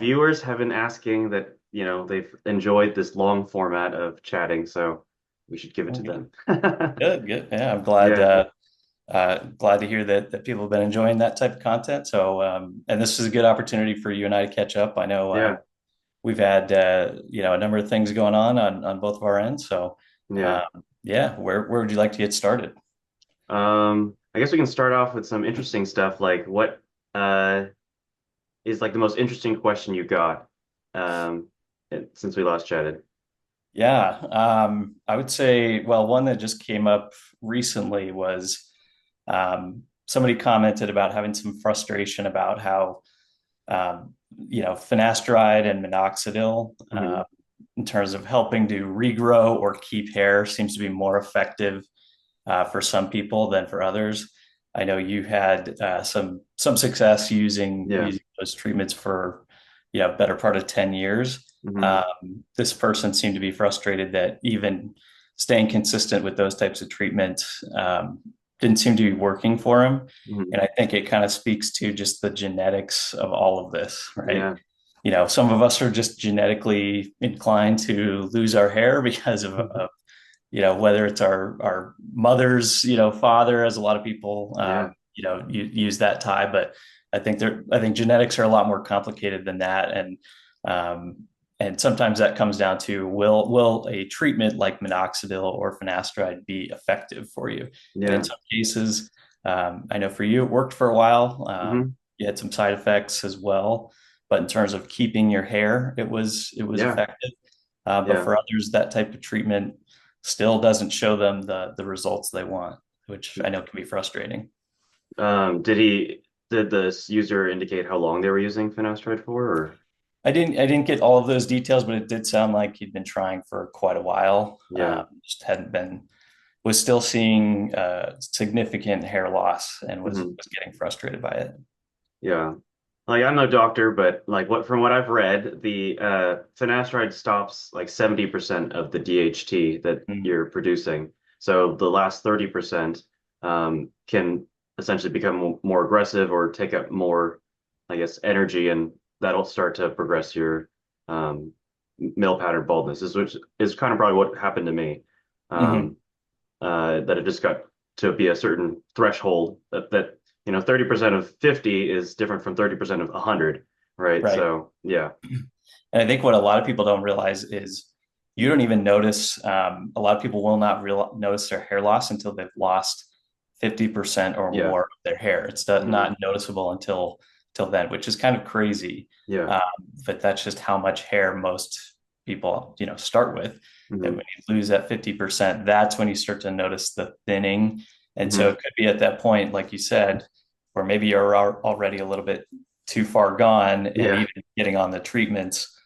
viewers have been asking that, they've enjoyed this long format of chatting, so we should give it Oh, to good, them. good, good. Yeah, I'm Yeah, glad to hear that people have been enjoying that type of content. So, and this is a good opportunity for you and I to catch up. I know yeah, we've had a number of things going on both of our ends. So, yeah. um, yeah, where would you like to get started? I guess we can start off with some interesting stuff, like what uh is like the most interesting question you got since we last chatted. Yeah, I would say, well, one that just came up recently was somebody commented about having some frustration about how finasteride and minoxidil, Hmm. in terms of helping to regrow or keep hair, seems to be more effective for some people than for others. I know you had some success Yeah. using those treatments for better part of 10 years. Hmm. This person seemed to be frustrated that even staying consistent with those types of treatments didn't seem to be working for him. Hmm. And I think it kind of speaks to just the genetics of all of this, right? Yeah. Some of us are just genetically inclined to lose our hair because of whether it's our mother's, father, as a lot of people, Yeah. use that tie. But I think genetics are a lot more complicated than that. Um, and sometimes that comes down to will a treatment like minoxidil or finasteride be effective for you? And in Yeah. some cases, I know for you, it worked for a while. Hmm. You had some side effects as well, but in terms of keeping your hair, it was Yeah. effective. But Yeah. for others, that type of treatment still doesn't show them the results they want, which I know can be frustrating. Did this user indicate how long they were using finasteride for, or? I didn't get all of those details, but it did sound like he'd been trying for quite a while. Yeah. Just hadn't been was still seeing significant hair loss and Hmm. was getting frustrated by it. Yeah. Like I'm no doctor, but like what I've read, the finasteride stops like 70% of the DHT that Mm. you're producing. So the last 30% can essentially become more aggressive or take up more, I guess, energy, and that'll start to progress your male pattern baldness, which is kind of probably what happened to me. Hmm. Um, that it just got to be a certain threshold that 30% of 50 is different from 30% of 100, right? Right. So yeah. And I think what a lot of people don't realize is you don't even notice. A lot of people will not notice their hair loss until they've lost 50% or Yeah. more of their hair. It's Hmm. not noticeable until then, which is kind of crazy. Yeah. Um, but that's just how much hair most people, start with. And Hmm. when you lose that 50%, that's when you start to notice the thinning. And so Hmm. it could be at that point, like you said, where maybe you're already a little bit too far gone, and Yeah. even getting on the treatments,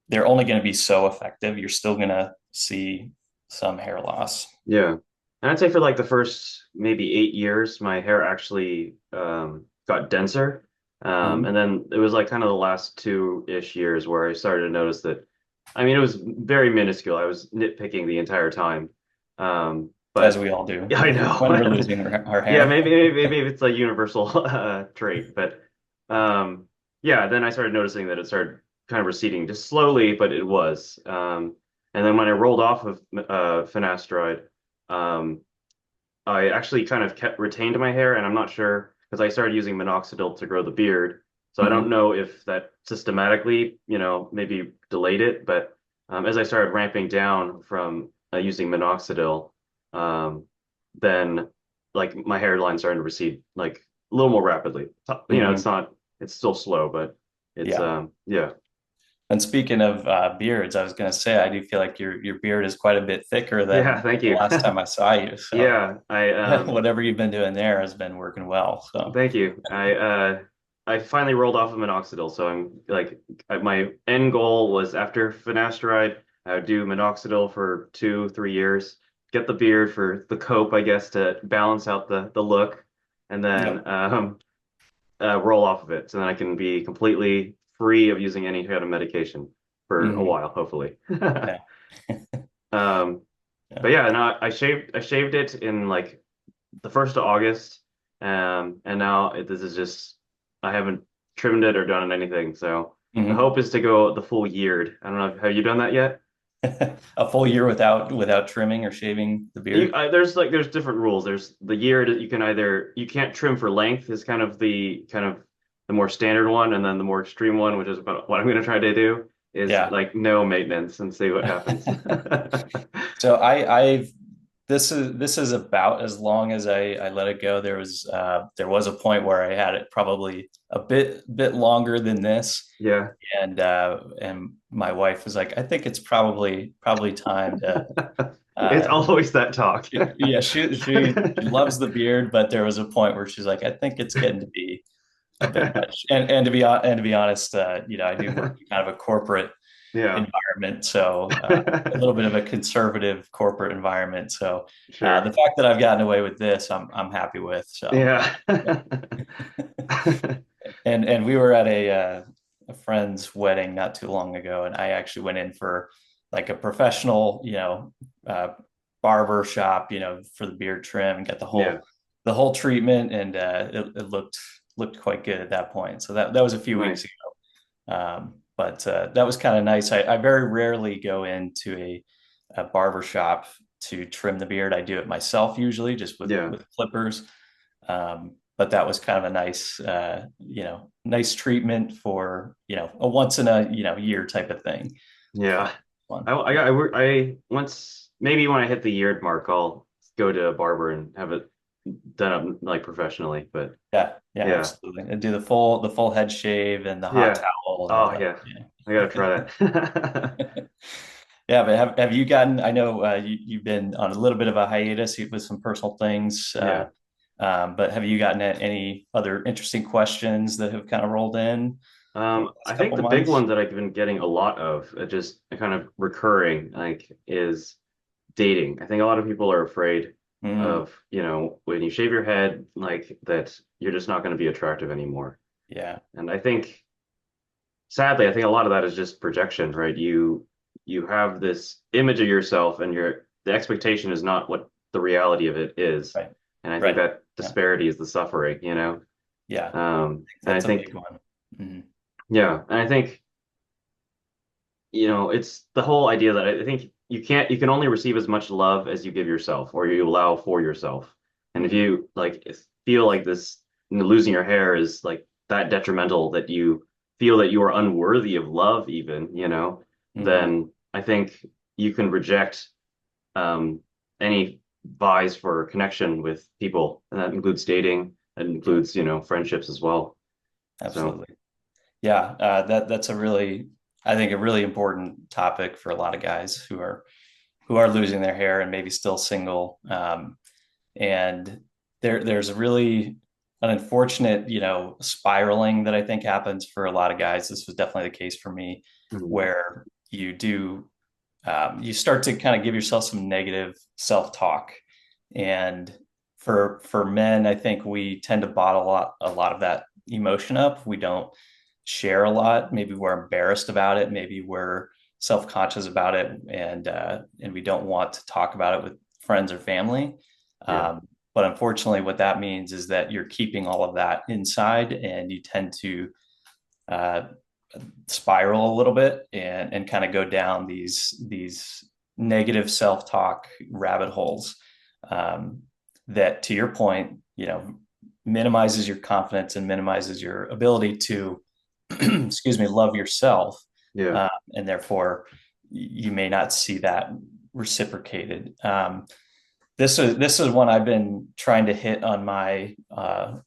they're only going to be so effective. You're still going to see some hair loss. Yeah. And I'd say for like the first maybe 8 years, my hair actually got denser. Mhm. And then it was like kind of the last 2-ish years where I started to notice that, I mean, it was very minuscule. I was nitpicking the entire time. As But we all do yeah, I when we're know. losing our Yeah, hair. maybe it's a universal trait, but um, yeah. Then I started noticing that it started kind of receding, just slowly, but it was. And then when I rolled off of finasteride, um, I actually kind of kept retained my hair, and I'm not sure because I started using minoxidil to grow the beard. So I don't Mhm. know if that systematically, maybe delayed it, but as I started ramping down from using minoxidil, um, then like my hairline started to recede like a little more rapidly. It's Mhm. not, it's still slow, but it's Yeah. yeah, And speaking of beards, I was going to say I do feel like your beard is quite a bit thicker yeah. than Thank the you. last time I saw you. So Yeah, I whatever you've been doing there has been working well. So thank you. I finally rolled off of minoxidil, so I'm like my end goal was after finasteride, I would do minoxidil for 2-3 years, get the beard for the cope, I guess, to balance out the look, and then yep. roll off of it, so then I can be completely free of using any kind of medication for a Hmm. while, hopefully. Yeah. Um, Yeah. but yeah, no, I shaved it in like the 1st of August, and now this is just I haven't trimmed it or done anything. So The Mhm. hope is to go the full yeared. I don't know. Have you done that yet? A full year without trimming or shaving the beard. There's different rules. There's the year that you can't trim for length is kind of the more standard one, and then the more extreme one, which is about what I'm going to try to do, is Yeah. like no maintenance and see what happens. So I've this is about as long as I let it go. There was a point where I had it probably a bit longer than this, Yeah, and my wife was like, I think it's probably time to it's uh, always that talk. yeah, she loves the beard, but there was a point where she's like, I think it's getting to be a bit much. And to be honest, I do work in kind of a corporate Yeah, environment, so a little bit of a conservative corporate environment. So the sure. fact that I've gotten away with this, I'm happy with. So Yeah. and we were at a friend's wedding not too long ago, and I actually went in for like a professional, uh, barber shop, for the beard trim and get Yeah, the whole treatment, and it looked quite good at that point. So that was a few weeks nice. ago. But that was kind of nice. I very rarely go into a barber shop to trim the beard. I do it myself usually, just Yeah, with clippers. But that was kind of a nice treatment for, a once in a, year type of thing. So yeah. fun. I once maybe when I hit the year mark, I'll go to a barber and have it done up like professionally. But Yeah, yeah, absolutely. And do the full head shave and the hot yeah. towel and all Oh that. yeah, I gotta try that. Yeah. Yeah, but have you gotten? I know you've been on a little bit of a hiatus with some personal things, Yeah. but have you gotten any other interesting questions that have kind of rolled in the I last think couple the big months? one that I've been getting a lot of, just kind of recurring, like, is dating. I think a lot of people are afraid Mm, of, when you shave your head, like that you're just not going to be attractive anymore. yeah, And I think, sadly, I think a lot of that is just projection, right? You have this image of yourself, and the expectation is not what the reality of it is. right, And I think right. that Yeah, disparity is the suffering. yeah. And I That's a think, big one. Mhm. yeah, and I think it's the whole idea that I think you can only receive as much love as you give yourself or you allow for yourself. And if Mhm. you like feel like this losing your hair is like that detrimental that you feel that you are unworthy of love even, Mhm. then I think you can reject any vies for connection with people. And that includes dating, that Yeah, includes, friendships as well. So absolutely. Yeah, that's I think, a really important topic for a lot of guys who are losing their hair and maybe still single. And there's really an unfortunate, spiraling that I think happens for a lot of guys. This was definitely the case for me, mhm. where you start to kind of give yourself some negative self-talk. And for men, I think we tend to bottle a lot of that emotion up. We don't share a lot. Maybe we're embarrassed about it. Maybe we're self-conscious about it, and we don't want to talk about it with friends or family. Yeah, But unfortunately, what that means is that you're keeping all of that inside, and you tend to uh, spiral a little bit and kind of go down these negative self-talk rabbit holes, um, that, to your point, minimizes your confidence and minimizes your ability to excuse me, love yourself, yeah, and therefore you may not see that reciprocated. This is one I've been trying to hit on my on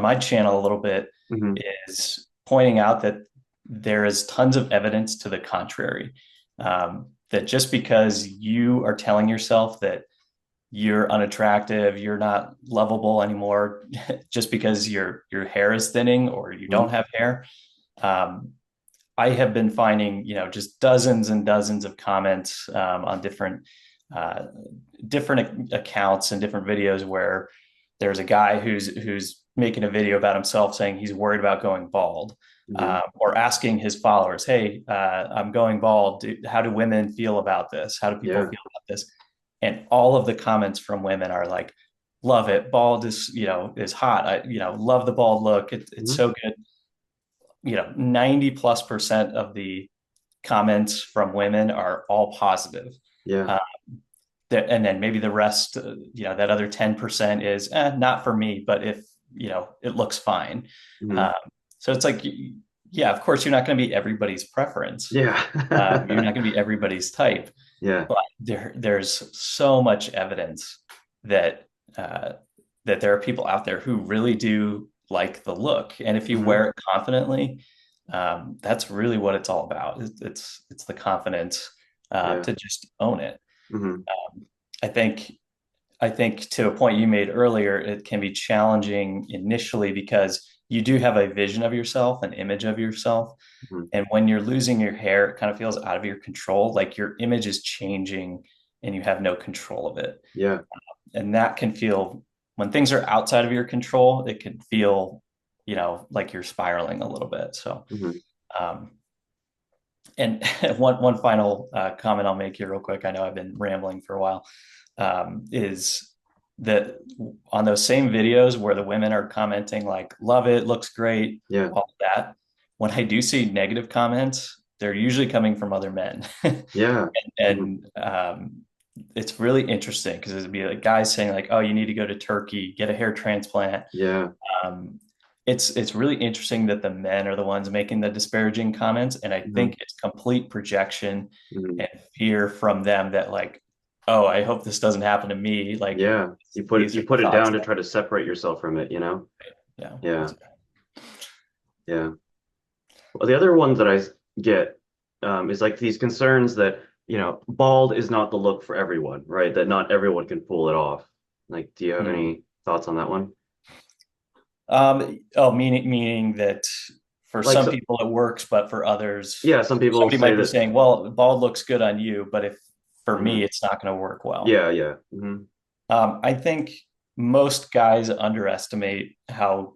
my channel a little bit, hmm is pointing out that there is tons of evidence to the contrary. That just because you are telling yourself that you're unattractive, you're not lovable anymore, just because your hair is thinning or you don't hmm have hair. Um, I have been finding, just dozens and dozens of comments on uh, different accounts and different videos where there's a guy who's making a video about himself saying he's worried about going bald, hmm or asking his followers, "Hey, I'm going bald. How do women feel about this? How do people yeah. feel about this?" And all of the comments from women are like, "Love it. Bald is hot. I love the bald look. It's Mhm. so good." 90+% of the comments from women are all positive. Yeah. Uh, and then maybe the rest, that other 10% is not for me, but if, it looks fine. Hmm. Um, so it's like, yeah, of course, you're not going to be everybody's preference. Yeah. You're not going to be everybody's type, Yeah. but there's so much evidence that uh, that there are people out there who really do like the look, and if you Hmm. wear it confidently, that's really what it's all about. It's the confidence Yeah. to just own it. Hmm. I think I think to a point you made earlier, it can be challenging initially because you do have a vision of yourself, an image of yourself. Hmm. And when you're losing your hair, it kind of feels out of your control, like your image is changing and you have no control of it. Yeah. And that can feel, when things are outside of your control, it can feel, like you're spiraling a little bit. So, Hmm. um, and one final comment I'll make here real quick. I know I've been rambling for a while. Is that on those same videos where the women are commenting like "love it, looks great," Yeah. all that. When I do see negative comments, they're usually coming from other men, Yeah. Hmm. and it's really interesting because it'd be like guys saying like, "Oh, you need to go to Turkey, get a hair transplant." Yeah. Um, it's really interesting that the men are the ones making the disparaging comments, and I Hmm. think it's complete projection Hmm. and fear from them that like, oh, I hope this doesn't happen to me. Like Yeah. these You are the put it thoughts down to that, try to separate yourself from it, you know? yeah. Yeah. Yeah. Well, the other one that I get is like these concerns that, bald is not the look for everyone, right? That not everyone can pull it off. Like, do you have Hmm. any thoughts on that one? Oh, meaning that for Like, some so, people it works, but for others, yeah, some people somebody say might be that. saying, "Well, bald looks good on you," but if for me, Mhm. it's not going to work well. Yeah, yeah. Hmm. I think most guys underestimate how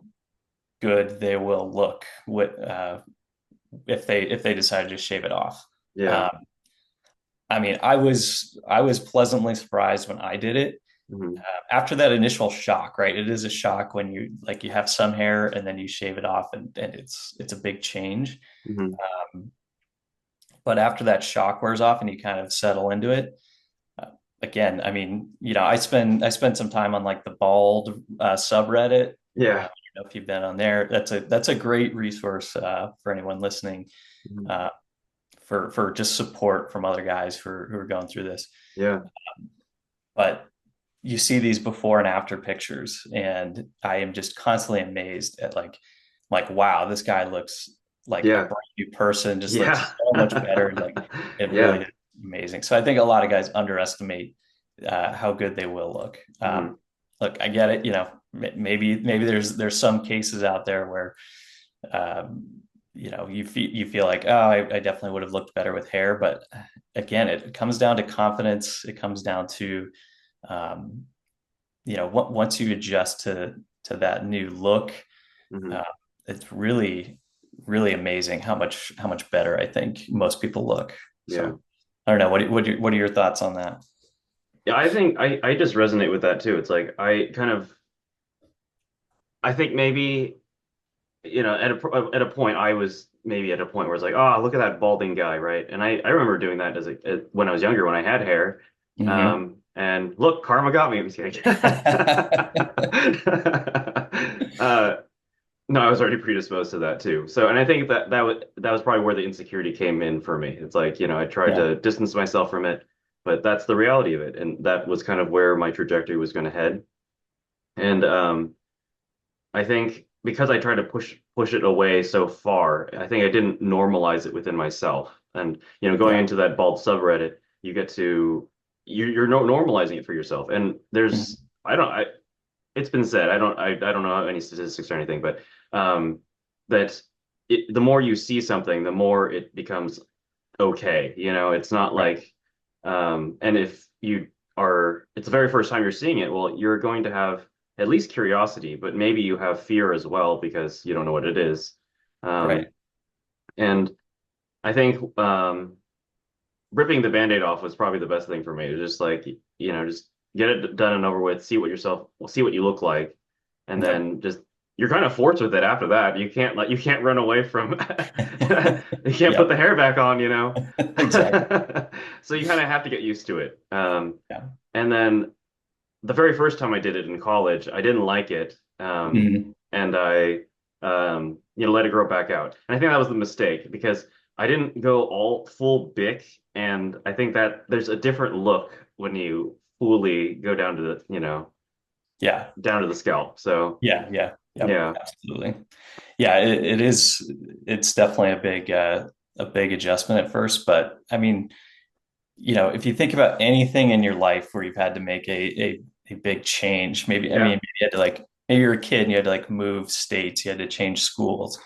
good they will look if they decide to just shave it off. Yeah. Um, I mean, I was pleasantly surprised when I did it. Hmm. After that initial shock, right? It is a shock when you have some hair and then you shave it off, and it's a big change. Hmm. Um, but after that shock wears off and you kind of settle into it, uh, again, I mean, I spend some time on like the bald subreddit. Yeah. I don't know if you've been on there. That's a great resource for anyone listening, Hmm. uh, for just support from other guys who are going through this. Yeah. But you see these before and after pictures, and I am just constantly amazed at like wow, this guy looks like a Yeah. brand new person, just Yeah. looks so much better. Like it really Yeah. is amazing. So I think a lot of guys underestimate how good they will look. Hmm. Look, I get it. Maybe there's some cases out there where you feel like, oh, I definitely would have looked better with hair, but again, it comes down to confidence. It comes down to um, once you adjust to that new look, Hmm. uh, it's really really amazing how much better I think most people look. Yeah. So I don't know. What are your thoughts on that? Yeah, I think I just resonate with that too. It's like I think maybe, at a point I was maybe at a point where it's like, oh, look at that balding guy, right? And I remember doing that when I was younger when I had hair. Hmm. And look, karma got me. I'm just kidding. uh, no, I was already predisposed to that too. So, and I think that was probably where the insecurity came in for me. It's like, I tried Yeah. to distance myself from it, but that's the reality of it, and that was kind of where my trajectory was going to head. And I think because I tried to push it away so far, I think I didn't normalize it within myself. And going Yeah. into that bald subreddit, you get to you're no normalizing it for yourself. And Mhm. there's I don't I it's been said, I don't know any statistics or anything, but um that the more you see something, the more it becomes okay. It's not Right. like and if you are it's the very first time you're seeing it, well, you're going to have at least curiosity, but maybe you have fear as well because you don't know what it is. Right. Um, and I think ripping the band-aid off was probably the best thing for me to just like, just get it done and over with, see what you look like, and Yep. then just you're kind of forced with it after that. You can't run away from you can't put Yep. the hair back on, you know. Exactly. So you kind of have to get used to it. Yeah. And then the very first time I did it in college, I didn't like it. Mhm. And I let it grow back out. And I think that was the mistake because I didn't go all full Bic, and I think that there's a different look when you fully go down to the, Yeah. down to the scalp. So Yeah. Yeah. Yep. yeah. Absolutely. Yeah. It is. It's definitely a big adjustment at first, but I mean, if you think about anything in your life where you've had to make a big change, Yeah, maybe you had to maybe you're a kid and you had to move states, you had to change schools.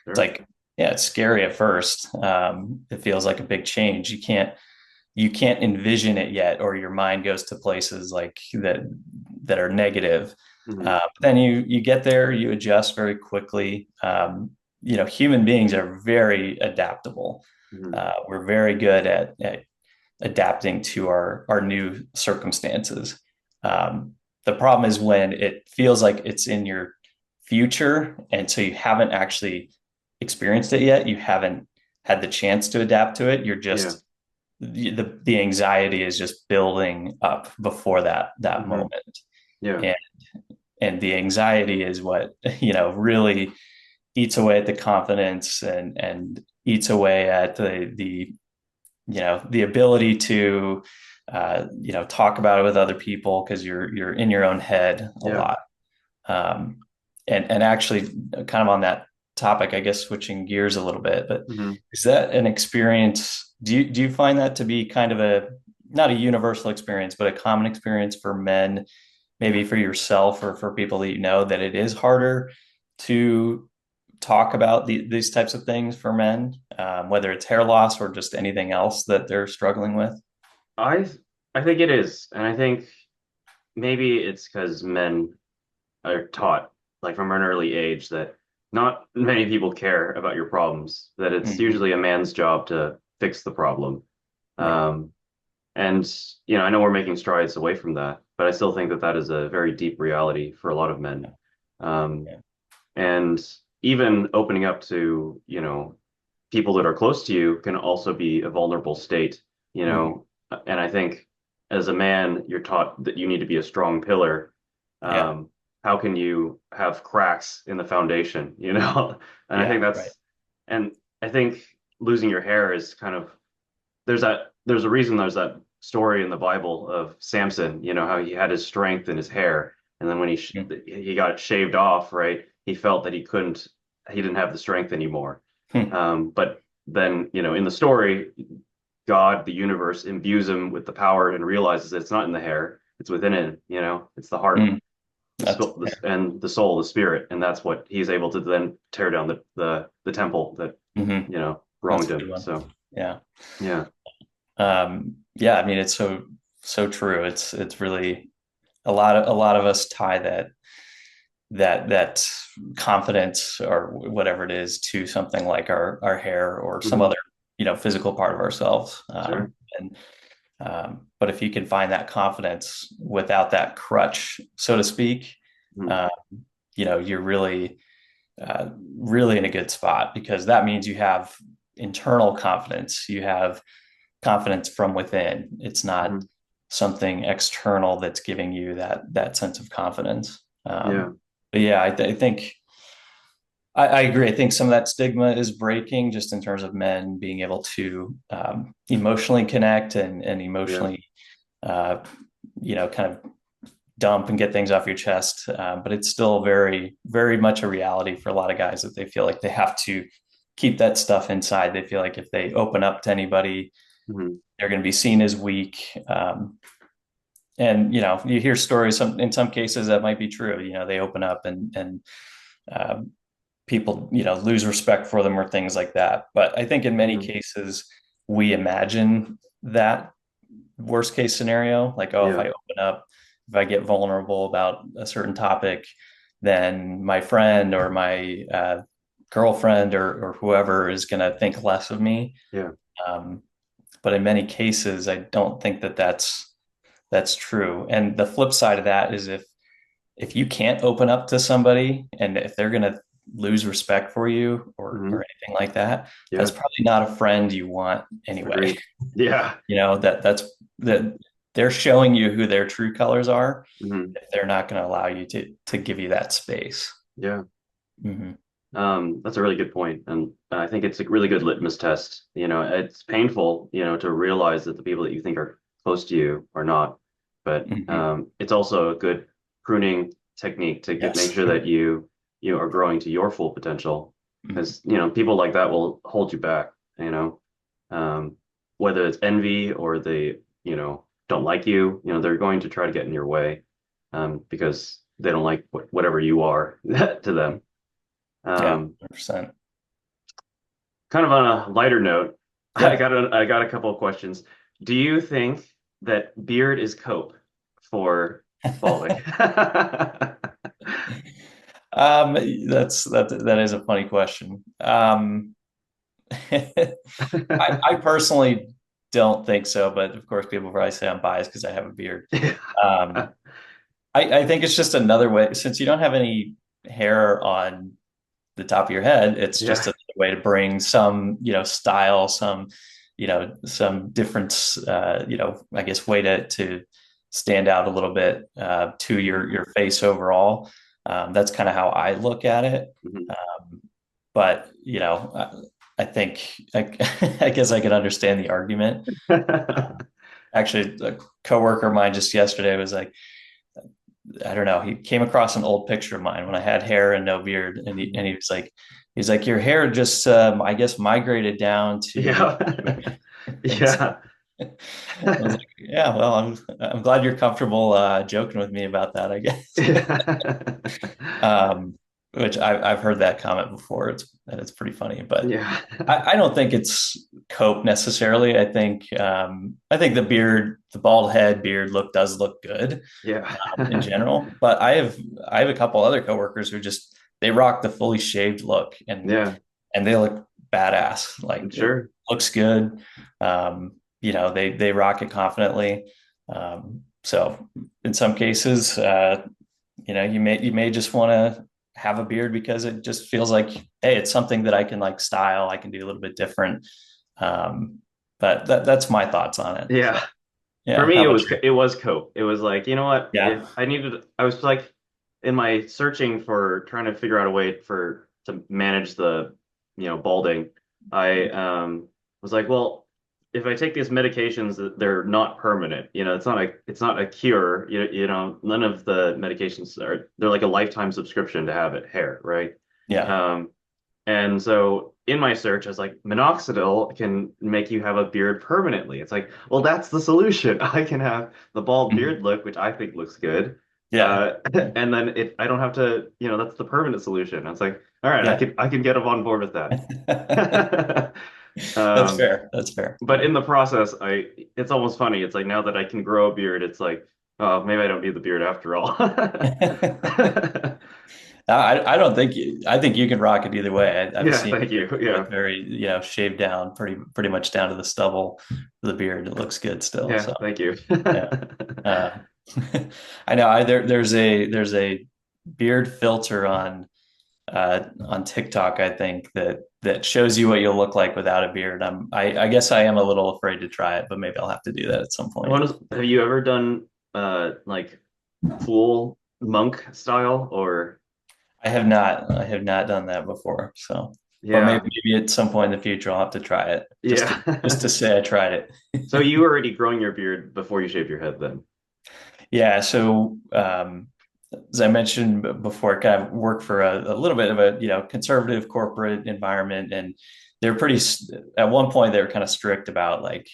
It's sure. yeah, it's scary at first. It feels like a big change. You can't envision it yet, or your mind goes to places that are negative. Hmm. But then you get there, you adjust very quickly. Human beings are very adaptable. Hmm. We're very good at adapting to our new circumstances. The problem is when it feels like it's in your future, and so you haven't actually experienced it yet. You haven't had the chance to adapt to it. You're Yeah. just the anxiety is just building up before that Hmm. moment, Yeah. and the anxiety is what really eats away at the confidence and eats away at the ability to talk about it with other people because you're in your own head a Yeah. lot. um, and actually kind of on that topic, I guess switching gears a little bit, but Hmm. is that an experience, do you find that to be kind of a not a universal experience but a common experience for men, maybe for yourself or for people that that it is harder to talk about these types of things for men, whether it's hair loss or just anything else that they're struggling with? I I think it is, and I think maybe it's because men are taught like from an early age that not many people care about your problems, that it's Mhm. usually a man's job to fix the problem. Right. Um, and I know we're making strides away from that, but I still think that that is a very deep reality for a lot of men. Yeah. Um, Yeah. and even opening up to, people that are close to you can also be a vulnerable state, you Mhm. know. And I think as a man, you're taught that you need to be a strong pillar. Yeah. Um, how can you have cracks in the foundation, you know? And I think Yeah. Right. and I think losing your hair is kind of, there's a reason there's that story in the Bible of Samson, how he had his strength in his hair. And then when Mhm. he got it shaved off, right, he felt that he didn't have the strength anymore. Hmm. But then, in the story, God, the universe, imbues him with the power and realizes that it's not in the hair, it's within him, it's the heart, Hmm. That's yeah. and the soul, the spirit, and that's what he's able to then tear down the temple that, Hmm. That's wronged a good him. one. So Yeah. yeah. Yeah. I mean, it's so true. It's really a lot of us tie that confidence or whatever it is to something like our hair or some Hmm. other physical part of ourselves. Sure. And But if you can find that confidence without that crutch, so to speak, Mhm. uh, you're uh, really in a good spot, because that means you have internal confidence. You have confidence from within. It's not Mhm. something external that's giving you that sense of confidence. Yeah. But yeah, I think I agree. I think some of that stigma is breaking, just in terms of men being able to emotionally connect and Yeah. emotionally, uh, kind of dump and get things off your chest. But it's still very, very much a reality for a lot of guys that they feel like they have to keep that stuff inside. They feel like if they open up to anybody, Mhm. they're going to be seen as weak. And you hear stories. In some cases, that might be true. They open up and um, people lose respect for them or things like that. But I think in many Mhm. cases we imagine that worst case scenario, like, oh, if Yeah. I open up, if I get vulnerable about a certain topic, then my friend or my girlfriend or whoever is going to think less of me. Yeah. um, but in many cases I don't think that's true. And the flip side of that is, if you can't open up to somebody and if they're going to lose respect for you or Hmm. anything like that, that's Yeah. probably not a friend you want anyway. Agreed. Yeah. That they're showing you who their true colors are Hmm. if they're not going to allow you to give you that space. Yeah. Hmm. That's a really good point, and I think it's a really good litmus test. It's painful, to realize that the people that you think are close to you are not, but Hmm. it's also a good pruning technique to make Yes. sure that you are growing to your full potential, Mhm. because people like that will hold you back. You know, um, whether it's envy or they don't like you, they're going to try to get in your way, because they don't like whatever you are to them. Yeah, Um, 100%. Kind of on a lighter note, Yeah. I got a couple of questions. Do you think that beard is cope for balding? That is a funny question. I personally don't think so, but of course, people probably say I'm biased because I have a beard. Um, I think it's just another way, since you don't have any hair on the top of your head, it's just Yeah. another way to bring some, style, some different, I guess way to stand out a little bit to your face overall. That's kind of how I look at it. Mhm. But I think I guess I could understand the argument. Actually, a coworker of mine just yesterday was like, I don't know, he came across an old picture of mine when I had hair and no beard, and he was like, your hair just, I guess, migrated down to. Yeah. And so Yeah. I was like, yeah, well, I'm glad you're comfortable joking with me about that, I guess. um, which I've heard that comment before. It's pretty funny, but Yeah. I don't think it's cope necessarily. I think the bald head beard look does look good Yeah. in general. But I have a couple other coworkers who just they rock the fully shaved look Yeah. and they look badass. Like it Sure. looks good. They rock it confidently. So in some cases, you may just want to have a beard because it just feels like, hey, it's something that I can like style. I can do a little bit different. Um, but that's my thoughts on it. So Yeah. For yeah, me, how about you? it was cope. It was like, you know what? If Yeah. I was like in my searching for trying to figure out a way to manage the, balding. I was like, well, if I take these medications, they're not permanent. It's not a cure. None of the medications they're like a lifetime subscription to have it hair, right? Yeah. Um, and so in my search, I was like, minoxidil can make you have a beard permanently. It's like, well, that's the solution. I can have the bald Mhm. beard look, which I think looks good. Yeah. And then I don't have to, that's the permanent solution. I was like, all right, Yeah. I can get on board with that. That's Um, fair. That's fair. but Yeah. in the process, it's almost funny. It's like now that I can grow a beard, it's like, oh, maybe I don't need the beard after all. I don't think I think you can rock it either way. I've Yeah, seen thank you. people Yeah. with very, shaved down pretty much down to the stubble of the beard. It looks good still. Yeah, So thank you. yeah. Uh, I know there's a beard filter on TikTok, I think that shows you what you'll look like without a beard. I guess I am a little afraid to try it, but maybe I'll have to do that at some point. Have you ever done like full monk style or I have not done that before. So, but maybe yeah. maybe at some point in the future I'll have to try it just to Yeah. say I tried So it. you were already growing your beard before you shaved your head then. Yeah. So, as I mentioned before, I kind of work for a little bit of a conservative corporate environment, and they're pretty. At one point, they were kind of strict about like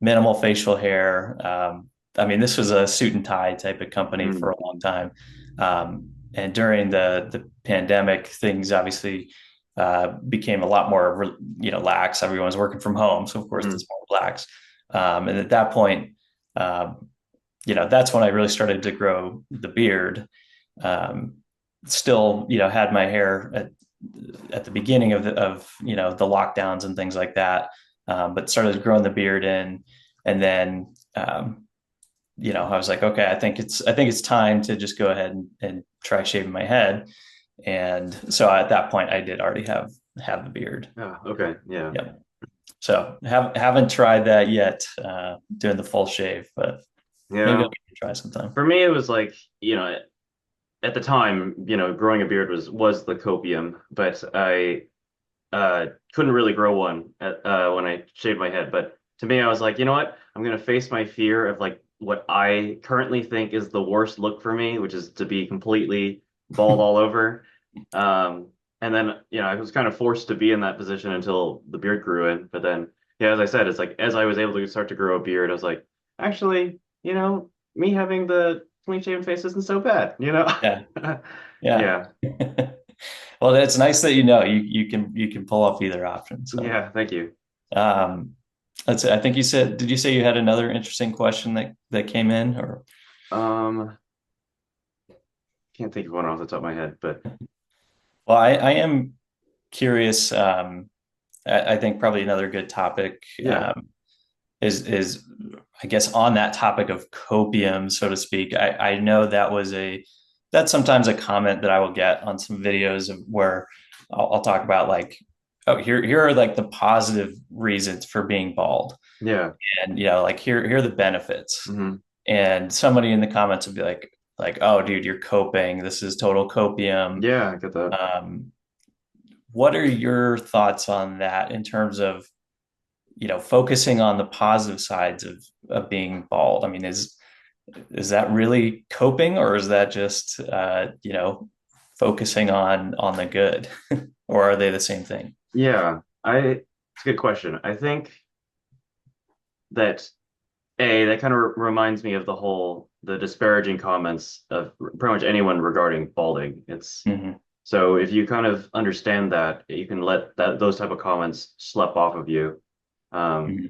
minimal facial hair. I mean, this was a suit and tie type of company for Mm, a long time, and during the pandemic, things obviously became a lot more lax. Everyone's working from home, so of course mm, it's more lax. And at that point, um, that's when I really started to grow the beard. Um, Still, had my hair at the beginning of the lockdowns and things like that, but started growing the beard in, and then I was like, okay, I think it's time to just go ahead and try shaving my head. And so at that point, I did already have a beard. Oh, okay. Yeah. Yep. So haven't tried that yet, doing the full shave, but maybe I'll Yeah. give it a try sometime. For me, it was like, at the time, growing a beard was the copium, but I couldn't really grow one when I shaved my head. But to me, I was like, you know what? I'm gonna face my fear of like what I currently think is the worst look for me, which is to be completely bald all over. And then, I was kind of forced to be in that position until the beard grew in. But then, yeah, as I said, it's like as I was able to start to grow a beard, I was like, actually, me having the clean shaven face isn't so bad, Yeah, yeah. Yeah. Well, it's nice that you can pull off either option. So, Yeah, thank you. um, I think did you say you had another interesting question that came in, or? Um, can't think of one off the top of my head, but Well, I am curious. I think probably another good topic, yeah, is I guess on that topic of copium, so to speak. I know that's sometimes a comment that I will get on some videos of where I'll talk about like, oh, here are like the positive reasons for being bald, yeah. and like here are the benefits. Hmm. And somebody in the comments would be like, oh, dude, you're coping. This is total copium. Yeah, I get that. Um, what are your thoughts on that in terms of focusing on the positive sides of being bald? I mean, is that really coping, or is that just focusing on the good, or are they the same thing? Yeah, it's a good question. I think that that kind of reminds me of the disparaging comments of pretty much anyone regarding balding. It's Hmm. so if you kind of understand that, you can let those type of comments slip off of you. Um, Hmm.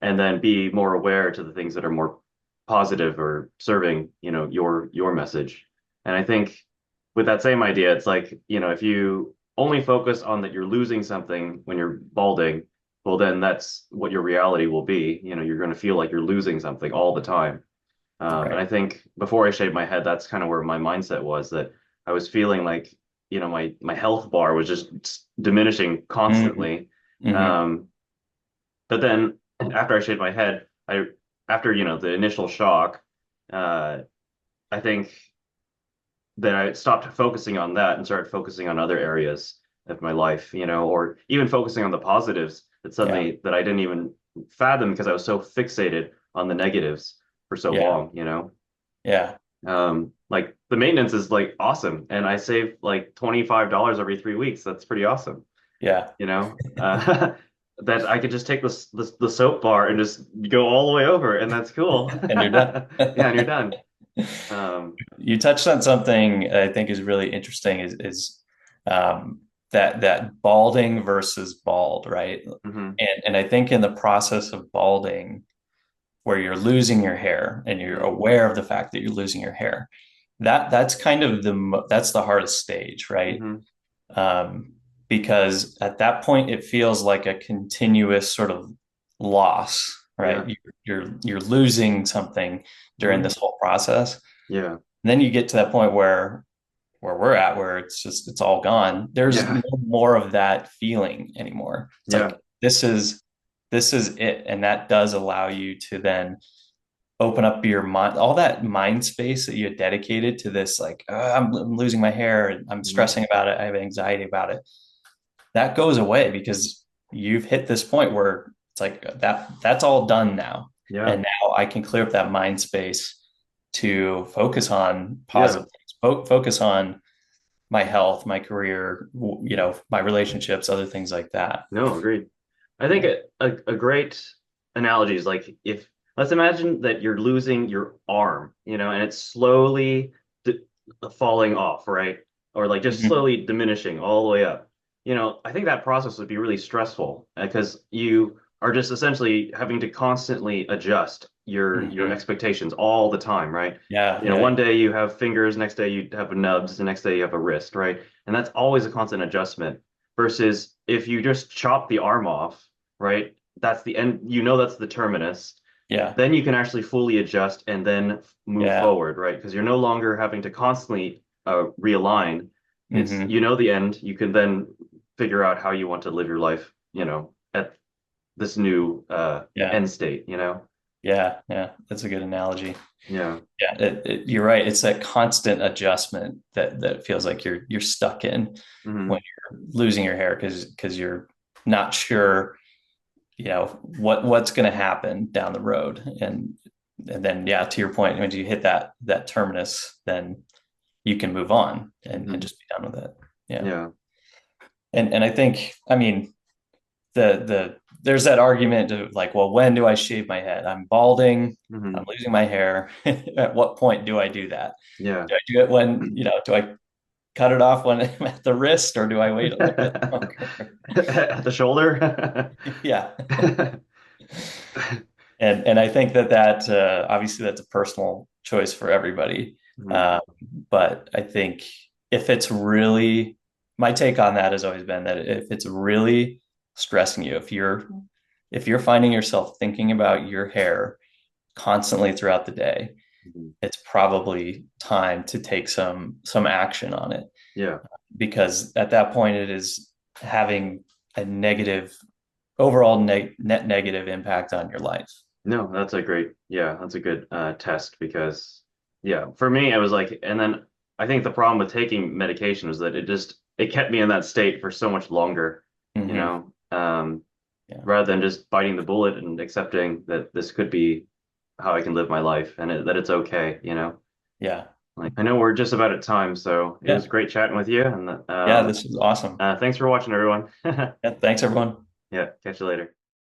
and then be more aware to the things that are more positive or serving, your message. And I think with that same idea, it's like, if you only focus on that you're losing something when you're balding, well, then that's what your reality will be. You're going to feel like you're losing something all the time. And Right. I think before I shaved my head, that's kind of where my mindset was that I was feeling like, my health bar was just diminishing Hmm. constantly. Hmm. Um, but then after I shaved my head, after, the initial shock, uh, I think that I stopped focusing on that and started focusing on other areas of my life, or even focusing on the positives Yeah. that I didn't even fathom because I was so fixated on the negatives for so Yeah. long. Yeah. Like the maintenance is like awesome, and I save like $25 every 3 weeks. That's pretty awesome, Yeah. that I could just take the soap bar and just go all the way over, and that's cool. And you're done. Yeah, and you're done. Um, You touched on something I think is really interesting, is um, that balding versus bald, right? mhm, And I think in the process of balding, where you're losing your hair and you're mhm, aware of the fact that you're losing your hair, that's kind of that's the hardest stage, right? mhm, Um, because at that point it feels like a continuous sort of loss, yeah, right? You're losing something during mhm, this whole process. yeah, And then you get to that point where we're at, where it's all gone. There's no yeah, more of that feeling anymore. It's yeah, like this is it, and that does allow you to then open up your mind, all that mind space that you had dedicated to this, like, I'm losing my hair and I'm mhm, stressing about it, I have anxiety about it. That goes away because you've hit this point where it's like that's all done now, yeah, and now I can clear up that mind space to focus on yeah. positive things, focus on my health, my career, my relationships, other things like that. No, agreed. I think Yeah. a great analogy is like if let's imagine that you're losing your arm, and it's slowly d falling off, right? Or like just Mhm. slowly diminishing all the way up. I think that process would be really stressful because you are just essentially having to constantly adjust your Mhm. expectations all the time, right? Yeah, yeah, One day you have fingers, next day you have nubs, the next day you have a wrist, right? And that's always a constant adjustment versus if you just chop the arm off, right? That's the end, that's the terminus. Yeah. then you can actually fully adjust and then move Yeah. forward, right? Because you're no longer having to constantly realign. It's, Hmm. you know, the end. You can then figure out how you want to live your life, you know, at this new Yeah. end state, you know? Yeah. Yeah. That's a good analogy. Yeah. Yeah. You're right. It's that constant adjustment that feels like you're stuck in Hmm. when you're losing your hair because you're not sure, what's going to happen down the road. And then, yeah, to your point, when you hit that terminus, then you can move on and Hmm. just be done with it. Yeah. Yeah. And I think, I mean, there's that argument of like, well, when do I shave my head? I'm balding, I'm Hmm. losing my hair. At what point do I do that? Yeah. Do I do it when, do I cut it off when I'm at the wrist, or do I wait a little bit longer? At the shoulder. Yeah. And I think that obviously that's a personal choice for everybody. Mhm. Um, but I think if it's really, my take on that has always been that if it's really stressing you, if you're finding yourself thinking about your hair constantly throughout the day, Mhm. it's probably time to take some action on it, Yeah. because at that point it is having a negative overall net negative impact on your life. No, that's a great, yeah, that's a good test because, yeah, for me, I was like, and then I think the problem with taking medication was that it kept me in that state for so much longer, you Hmm. know, Yeah. rather than just biting the bullet and accepting that this could be how I can live my life and that it's okay, you know. Yeah. Like, I know we're just about at time, so it was Yeah. great chatting with you, and Yeah. This is awesome. thanks for watching, everyone. Yeah. Thanks, everyone. Yeah, catch you later.